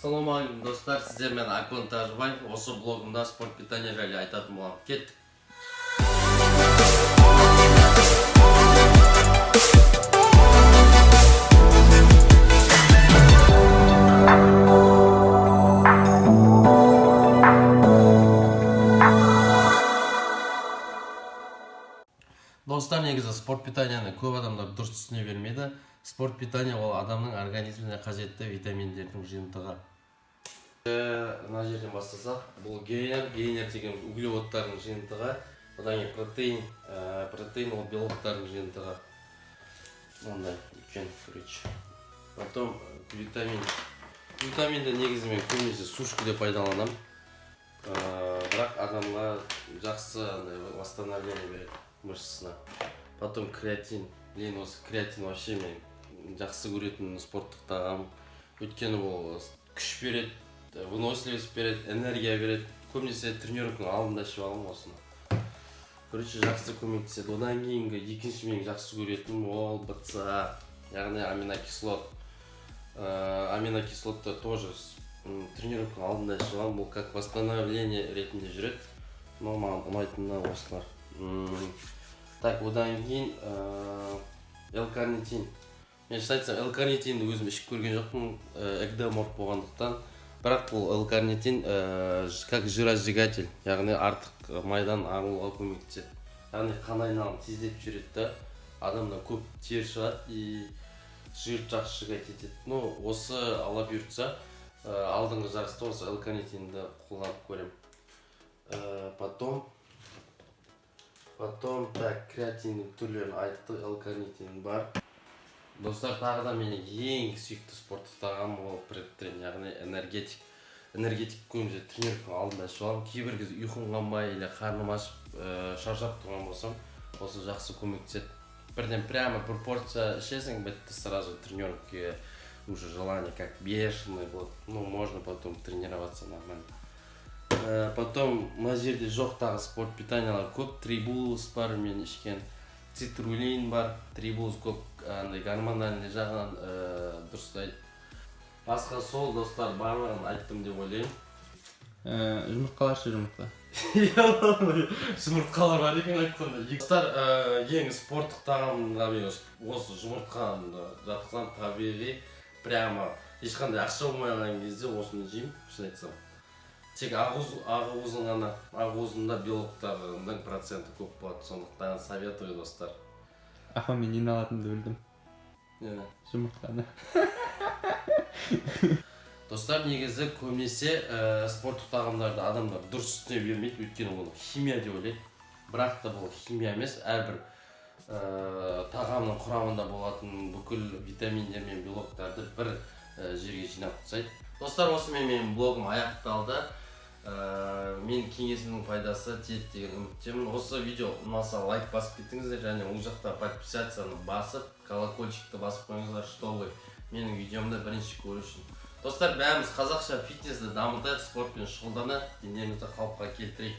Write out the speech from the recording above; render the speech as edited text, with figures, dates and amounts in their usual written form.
Ассалаумағалейкум достар, сіздермен Акон Тажыбаев. Осы блогымда спорт питание жайлы айтатын боламын. Кеттік. Достар, негізі спорт питанияны көп адамдар дұрыс түсіне бермейді. Спорт питание ол адамның организміне қажетті витаминдердің жиынтығы. Мына жерден бастасақ, бұл гейнер деген углеводтардың жиынтығы. Одан кейін протеин ол белоктардың жиынтығы. Ондай үлкен күреч. Потом витаминді негізімен көбінесе сушки деп пайдаланамын. Бірақ адамға жақсы восстановление береді мышцасына. Потом креатин. Осы креатин вообще мен жақсы көретін спорттық тағам. Өйткені ол күш береді, выносливость береді, энергия береді. Көбінесе тренировканың алдында ішіп аламын осыны. Короче, жақсы көмектеседі. Одан кейінгі екінші мен жақсы көретін ол БЦА, яғни аминокислот. Аминокислотты тоже тренировканың алдында ішіп аламын. Бұл как восстановление ретінде жүреді. Но маған ұнайтыны осылар. Так, одан кейін L-карнитин. Мен шын айтсам, L-карнитинді өзім ішіп көрген жоқпын, экдоморф болғандықтан. Бірақ бұл L-карнитин как жиросжигатель, яғни артық майдан арылуға көмектеседі. Яғни қан айналымын тездетіп жүреді, адамнан көп тер шығады и жир жақсы жигать етеді. Осы ала бұйыртса, алдыңғы жарыста осы L-карнитинді қолданып көремін. Потом так, креатиннің түрлерін айтты, L-карнитин бар. Достар, тағы да менің ең сүйікті спорттық тағам ол предтрен, яғни энергетик. Энергетик көбінесе тренировканың алдында ішіп аламын. Кейбір кезде ұйқым қанбай или қарным ашып, шаршап тұрған болсам, осы жақсы көмектеседі. Бірден прямо бір порция ішесің, бітті сразу тренировкаға уже желание как бешеный будет. Можно потом тренироваться нормально. Потом мына жерде жоқ тағы спорт питаниялар көп. Трибулус бар мен ішкен, цитрулин бар. Трибулус көп гормональный жағынан дұрыстайды. Басқа сол достар барлығын айттым деп ойлаймын. Жұмыртқалар ше жұмыртқа? Жұмыртқалар бар екен айтқанда. Достар, ең спорттық тағамға мен осы жұмыртқаны жатқызам, табиғи, прямо ешқандай ақша болмаған кезде осыны жеймін, шын айтсам. Тек ағуызын ғана, ағуызында белоктардың проценті көп болады, сондықтан советую достар. Аха, мен нені алатынымды білдім. Жұмыртқаны. Достар, негізі көбінесе спорттық тағамдарды адамдар дұрыс түсіне бермейді, өйткені ол химия деп ойлайды. Бірақ та бұл химия емес, әрбір тағамның құрамында болатын бүкіл витаминдер мен белоктарды бір жерге жинап тастайды. Достар, осымен менің блогым аяқталды. Мен кеңесімнің пайдасы тиеді деген үміттемін. Осы видео ұнаса лайк басып кетіңіздер, және ол жақта подписацияны басып, колокольчикті басып қойыңыздар, чтобы менің видеомды бірінші көру үшін. Достар, бәріміз қазақша фитнесті дамытайық, спортпен шұғылданайық, денемізді қалыпқа келтірейік.